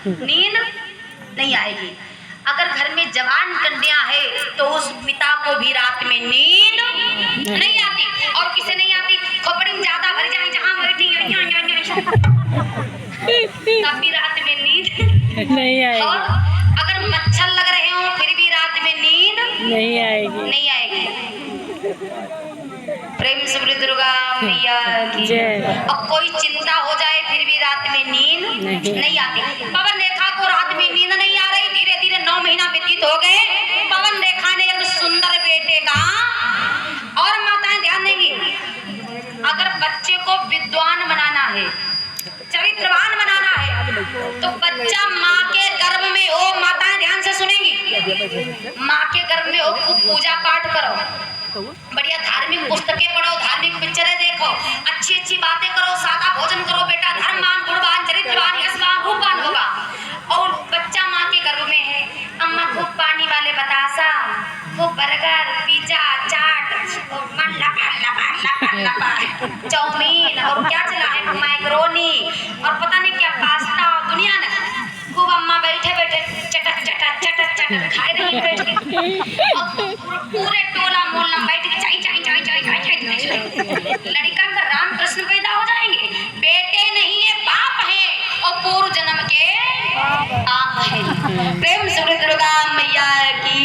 नींद नहीं आएगी। अगर घर में जवान कन्या है तो उस पिता को भी रात में नींद नहीं आती। और किसे नहीं आती? खोपड़ी ज्यादा भर जाए जहां बैठी तब भी रात में नींद नहीं आएगी। और अगर मच्छर लग रहे हो फिर भी रात में नींद नहीं आएगी। नहीं आएगी। प्रेम से बोले दुर्गा मैया की जय। और कोई चिंता हो जाए फिर भी रात में नींद नहीं आती। पवन रेखा को रात में नींद नहीं आ रही। धीरे धीरे 9 महीना व्यतीत हो गए। पवन रेखा ने एक सुंदर बेटे का, और माताएं ध्यान देंगी, अगर बच्चे को विद्वान बनाना है, चरित्रवान बनाना है, तो बच्चा माँ के गर्भ में हो। माताएं ध्यान से सुनेंगी, माँ के गर्भ में हो, खूब पूजा पाठ करो, बढ़िया धार्मिक पुस्तकें पढ़ो, धार्मिक पिक्चरें देखो, अच्छी अच्छी बातें करो, सादा भोजन करो। बेटा धर्मवान, गुणवान, चरित्रवान, यशवान, रूपवान होगा। और बच्चा माँ के गर्भ में है, अम्मा खूब पानी वाले बतासा, खूब बर्गर, पिज्जा, चाट, चाउमीन, और क्या चला है, मैक्रोनी, और पता नहीं क्या पास्ता, दुनिया ने खूब अम्मा बैठे बैठे चटक चटक चटक चटक खाए रही बैठ के। पूरे टोला मोहल्ला बैठ के चाय चाय चाय चाय चाय चाय। लड़का का रामकृष्ण पैदा हो जाएंगे। बेटे नहीं है, बाप है, और पूर्व जन्म के आप है। प्रेम से दुर्गा मैया की।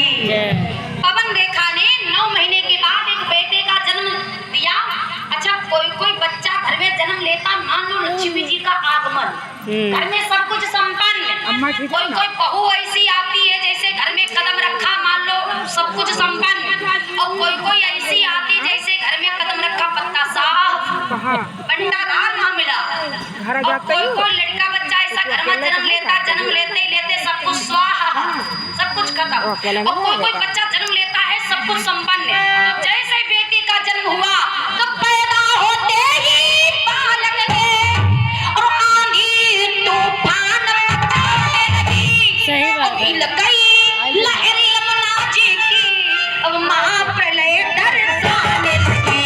पवन रेखा ने 9 महीने के बाद एक बेटे का जन्म दिया। अच्छा, कोई बच्चा घर में जन्म लेता, मान लो लक्ष्मी जी का आगमन, घर में सब कुछ संपन्न। कोई बहू ऐसी आती है जैसे घर में कदम रखा, मान लो सब कुछ संपन्न। और कोई ऐसी आती जैसे घर में कदम रखा, पत्ता साफ, भंडार ना मिला। और कोई लड़का बच्चा ऐसा घर में जन्म लेता, जन्म लेते ही लेते सब कुछ स्वाहा, सब कुछ खत्म। और कोई बच्चा जन्म लेता है, सब कुछ संपन्न है। तो जैसे बेटी का जन्म हुआ तो पैदा होते ही बालक ने और आंधी तूफान मचाने लगी। सही बात है। हिल गई लहरी यमुना जी की, अब महाप्रलय दर्शाने लगी।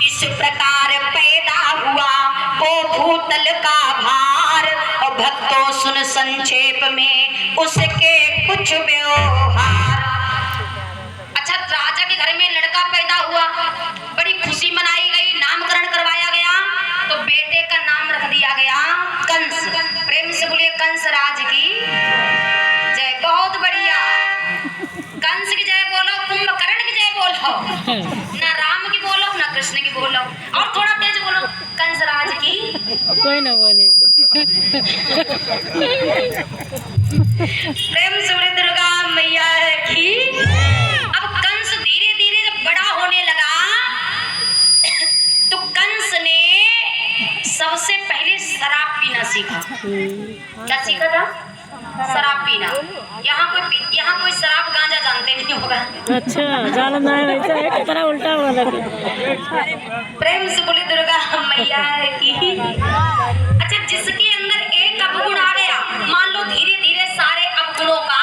इस प्रकार पैदा हुआ वो भूतल का भार, और भक्तों सुन संक्षेप में उसके कुछ व्यवहार। अच्छा, राजा के घर में लड़का पैदा हुआ, बड़ी खुशी मनाई गई, नामकरण करवाया गया, तो बेटे का नाम रख दिया गया कंस। प्रेम से बोलिए कंस राज की जय। बहुत बढ़िया, कंस की जय बोलो, कुंभकर्ण की जय बोलो, ना राम की बोलो ना कृष्ण की बोलो, और थोड़ा तेज बोलो, कंस राज की। कोई ना बोले। प्रेम से बोले दुर्गा मैया की। अब कंस धीरे धीरे जब बड़ा होने लगा तो कंस ने सबसे पहले शराब पीना सीखा। क्या सीखा था? शराब पीना। यहाँ कोई शराब गांजा जानते नहीं होगा। अच्छा, जानना है वैसा है, कितना उल्टा वाला। प्रेम से बोली दुर्गा मैया की। अच्छा, जिसके अंदर एक अवगुण आ गया, मान लो धीरे धीरे सारे अवगुणों का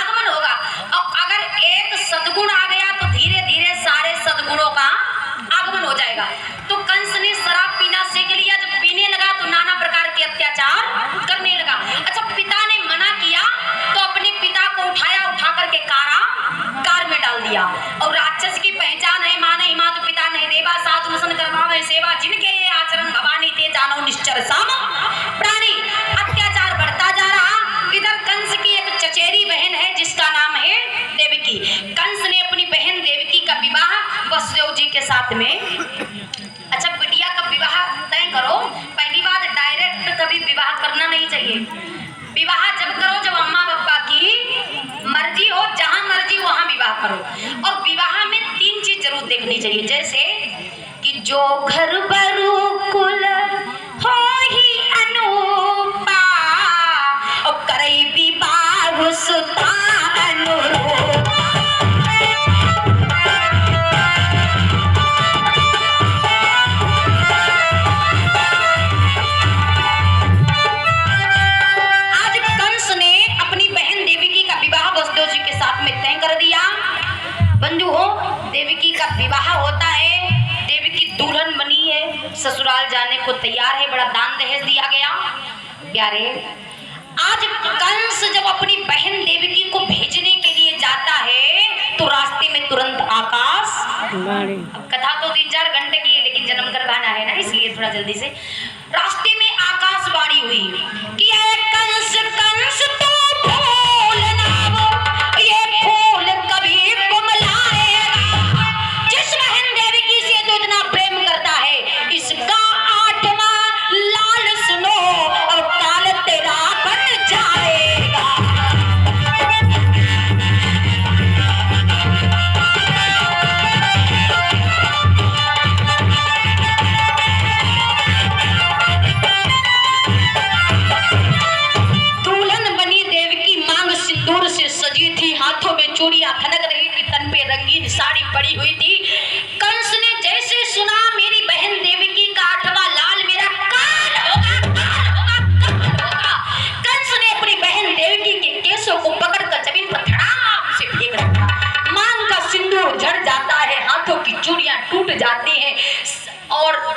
आगमन होगा। और अगर एक सद्गुण आ गया तो धीरे धीरे सारे सद्गुणों का आगमन हो जाएगा। तो कंस ने शराब पीना सीख लिया। जब पीने लगा तो नाना प्रकार के अत्याचार करने लगा। अच्छा, पिता ने मना किया तो अपने पिता को उठा करके कार में डाल दिया। और राक्षस की पहचान है, माँ नहीं माँ तो पिता नहीं देवा, साधु नसन करवावे सेवा, जिनके ये आचरण भवानी ते जानो निश्चर साम प्राणी। अत्याचार बढ़ता जा रहा। इधर कंस की एक चचेरी बहन है जिसका नाम है देवकी। कंस ने अपनी बहन देवकी का विवाह वसुदेव जी के साथ में। अच्छा, बिटिया का विवाह तय करो। पहली बात, डायरेक्ट कभी विवाह करना नहीं चाहिए। विवाह जब करो जब अम्मा पापा की मर्जी हो, जहां मर्जी वहां विवाह करो। और विवाह में 3 चीज जरूर देखनी चाहिए, जैसे कि जो घर बरु कुल हो ही अनुपा, और करई विवाह सुता अनुरूप। आज कंस ने अपनी बहन देवी की कर दिया। बंधु हो, देवकी का विवाह होता है, देवकी दुल्हन बनी है, ससुराल जाने को तैयार है, बड़ा दान दहेज दिया गया। प्यारे, आज कंस जब अपनी बहन देवकी को भेजने के लिए जाता है तो रास्ते में तुरंत आकाश बाड़ी अब कथा तो 3-4 घंटे की है, लेकिन जन्म करवाना है ना, इसलिए थोड़ा जल्दी से। रास्ते में आकाशवाणी हुई कि ऐ कंस कंस तू फूल ना वो, ये फूल कभी कुमलाएगा। जिस बहन देवकी से तो इतना प्रेम करता है, इसका 8वां लाल सुनो और काल तेरा बन जाएगा। दुल्हन बनी देवकी मांग सिंदूर से सजी थी, हाथों में चूड़ियां खनक रही थी, तन पे रंगीन साड़ी पड़ी हुई थी।